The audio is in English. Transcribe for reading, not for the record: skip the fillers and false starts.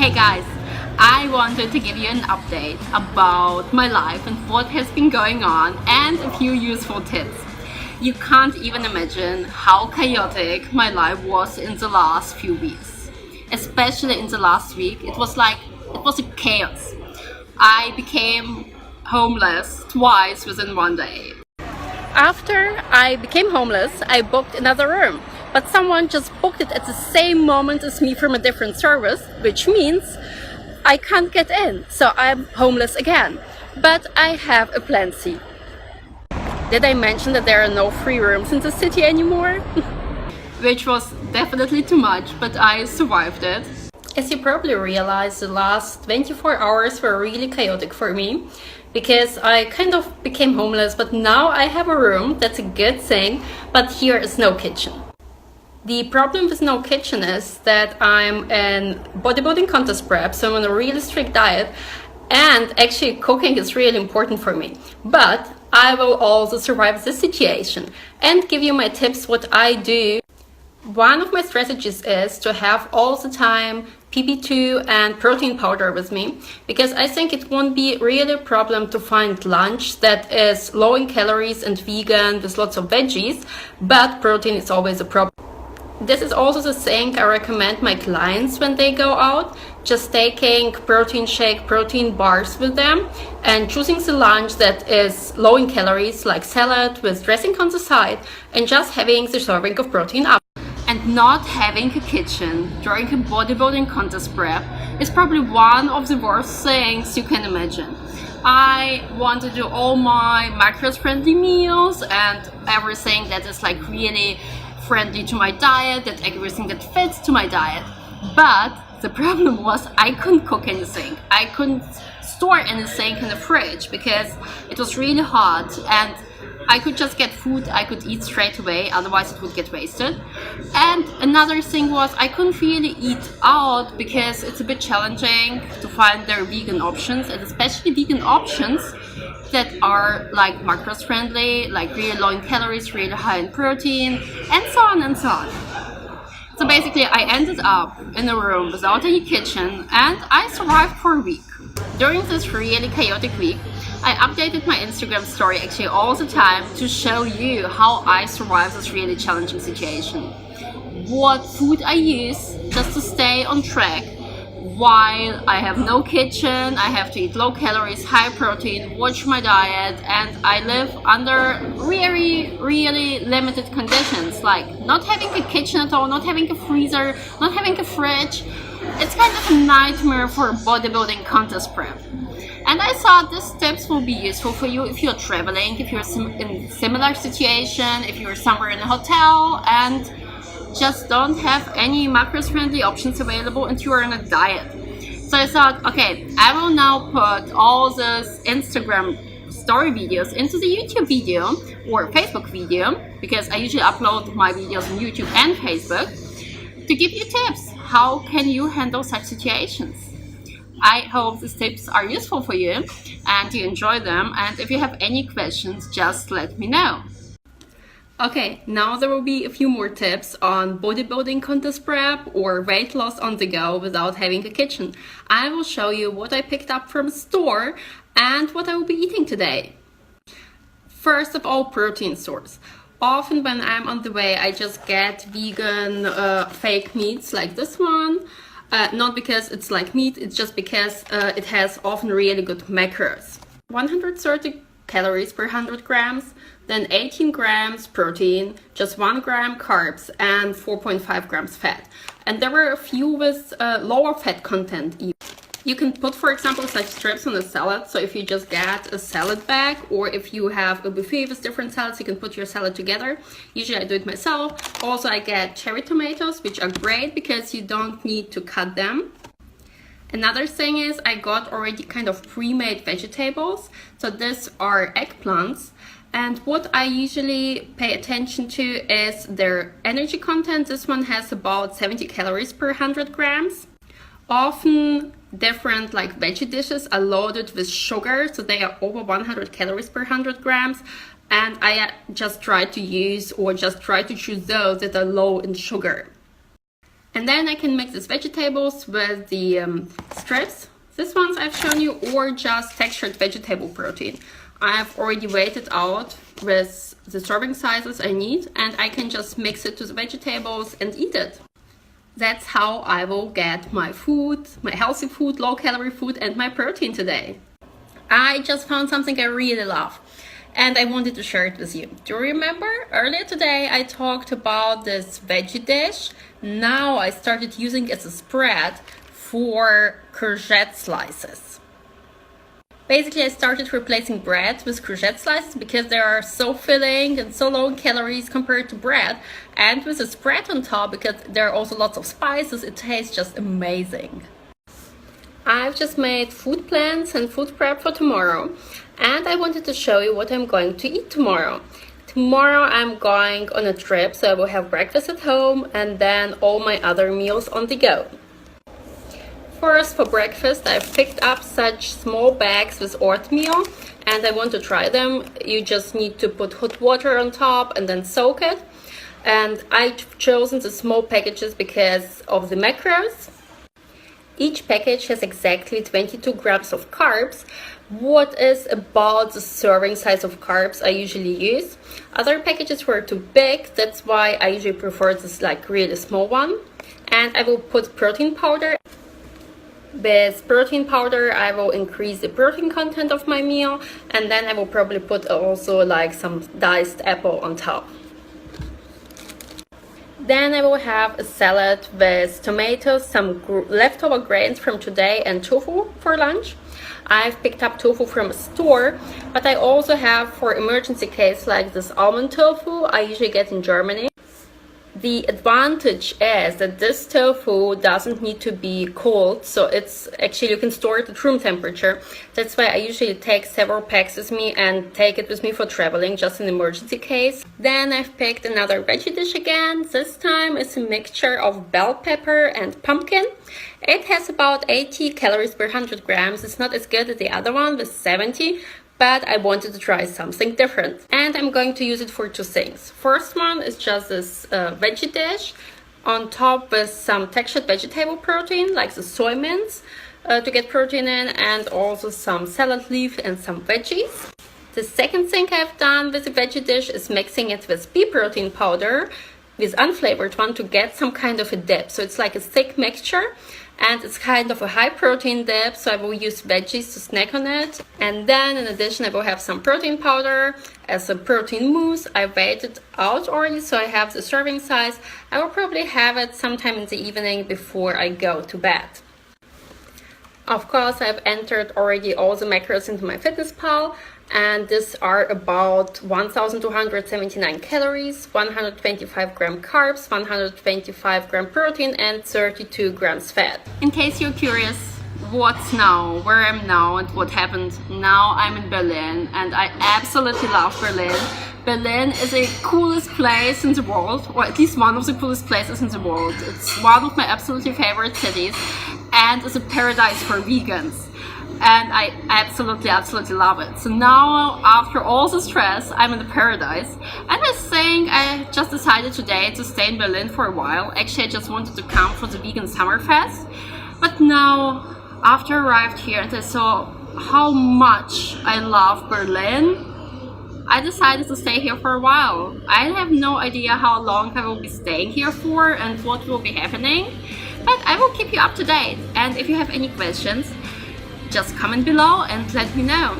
Hey guys, I wanted to give you an update about my life and what has been going on and a few useful tips. You can't even imagine how chaotic my life was in the last few weeks. Especially in the last week, it was a chaos. I became homeless twice within one day. After I became homeless, I booked another room, but someone just booked it at the same moment as me from a different service, which means I can't get in, so I'm homeless again. But I have a plan C. Did I mention that there are no free rooms in the city anymore? Which was definitely too much, but I survived it. As you probably realized, the last 24 hours were really chaotic for me because I kind of became homeless, but now I have a room. That's a good thing, but here is no kitchen. The problem with no kitchen is that I'm in bodybuilding contest prep, so I'm on a really strict diet, and actually cooking is really important for me. But I will also survive this situation and give you my tips what I do. One of my strategies is to have all the time PP2 and protein powder with me, because I think it won't be really a problem to find lunch that is low in calories and vegan with lots of veggies, but protein is always a problem. This is also the thing I recommend my clients when they go out, just taking protein shake, protein bars with them and choosing the lunch that is low in calories like salad with dressing on the side and just having the serving of protein up. And not having a kitchen during a bodybuilding contest prep is probably one of the worst things you can imagine. I want to do all my macros friendly meals and everything that is like really friendly to my diet, that everything that fits to my diet. But the problem was I couldn't cook anything. I couldn't store anything in the fridge because it was really hot, and I could just get food I could eat straight away, otherwise it would get wasted. And another thing was I couldn't really eat out because it's a bit challenging to find their vegan options, and especially vegan options that are like macros friendly, like really low in calories, really high in protein, and so on and so on. So basically I ended up in a room without any kitchen, and I survived for a week. During this really chaotic week, I updated my Instagram story actually all the time to show you how I survived this really challenging situation. What food I use just to stay on track while I have no kitchen, I have to eat low calories, high protein, watch my diet, and I live under really limited conditions, like not having a kitchen at all, not having a freezer, not having a fridge. It's kind of a nightmare for a bodybuilding contest prep. And I thought these tips will be useful for you if you're traveling, if you're in a similar situation, if you're somewhere in a hotel and just don't have any macros friendly options available and you're on a diet. So I thought, okay, I will now put all those Instagram story videos into the YouTube video or Facebook video, because I usually upload my videos on YouTube and Facebook, to give you tips. How can you handle such situations? I hope these tips are useful for you and you enjoy them, and if you have any questions, just let me know. Okay, now there will be a few more tips on bodybuilding contest prep or weight loss on the go without having a kitchen. I will show you what I picked up from a store and what I will be eating today. First of all, protein source. Often when I'm on the way, I just get vegan fake meats like this one. Not because it's like meat, it's just because it has often really good macros. 130 calories per 100 grams, then 18 grams protein, just 1 gram carbs, and 4.5 grams fat. And there were a few with lower fat content. You can put, for example, such strips on a salad. So if you just get a salad bag, or if you have a buffet with different salads, you can put your salad together. Usually I do it myself. Also, I get cherry tomatoes, which are great because you don't need to cut them. Another thing is I got already kind of pre-made vegetables. So these are eggplants. And what I usually pay attention to is their energy content. This one has about 70 calories per 100 grams. Often different like veggie dishes are loaded with sugar, so they are over 100 calories per 100 grams. And I just try to choose those that are low in sugar. And then I can mix these vegetables with the strips. These ones I've shown you, or just textured vegetable protein. I've already weighed it out with the serving sizes I need, and I can just mix it to the vegetables and eat it. That's how I will get my food, my healthy food, low-calorie food, and my protein today. I just found something I really love, and I wanted to share it with you. Do you remember? Earlier today I talked about this veggie dish. Now I started using it as a spread for courgette slices. Basically, I started replacing bread with courgette slices because they are so filling and so low in calories compared to bread. And with a spread on top, because there are also lots of spices, it tastes just amazing. I've just made food plans and food prep for tomorrow. And I wanted to show you what I'm going to eat tomorrow. Tomorrow I'm going on a trip, so I will have breakfast at home and then all my other meals on the go. First, for breakfast, I've picked up such small bags with oatmeal and I want to try them. You just need to put hot water on top and then soak it. And I've chosen the small packages because of the macros. Each package has exactly 22 grams of carbs. What is about the serving size of carbs I usually use. Other packages were too big, that's why I usually prefer this like really small one. And I will put protein powder. With protein powder, I will increase the protein content of my meal, and then I will probably put also like some diced apple on top. Then I will have a salad with tomatoes, some leftover grains from today, and tofu for lunch. I've picked up tofu from a store, but I also have, for emergency case, like this almond tofu I usually get in Germany. The advantage is that this tofu doesn't need to be cold, so it's actually, you can store it at room temperature. That's why I usually take several packs with me and take it with me for traveling, just in emergency case. Then I've picked another veggie dish again. This time it's a mixture of bell pepper and pumpkin. It has about 80 calories per 100 grams. It's not as good as the other one with 70. But I wanted to try something different. And I'm going to use it for two things. First one is just this veggie dish on top with some textured vegetable protein, like the soy mince, to get protein in, and also some salad leaf and some veggies. The second thing I've done with the veggie dish is mixing it with pea protein powder, with unflavored one, to get some kind of a dip. So it's like a thick mixture. And it's kind of a high protein dip, so I will use veggies to snack on it. And then in addition, I will have some protein powder as a protein mousse. I weighed it out already, so I have the serving size. I will probably have it sometime in the evening before I go to bed. Of course, I've entered already all the macros into MyFitnessPal, and these are about 1,279 calories, 125 gram carbs, 125 gram protein, and 32 grams fat. In case you're curious, what's now, where I'm now, and what happened, now I'm in Berlin, and I absolutely love Berlin. Berlin is the coolest place in the world, or at least one of the coolest places in the world. It's one of my absolutely favorite cities, and it's a paradise for vegans. And I absolutely love it. So now, after all the stress, I'm in the paradise. And I think I just decided today to stay in Berlin for a while. Actually, I just wanted to come for the vegan summer fest. But now, after I arrived here and I saw how much I love Berlin, I decided to stay here for a while. I have no idea how long I will be staying here for and what will be happening. But I will keep you up to date. And if you have any questions, just comment below and let me know.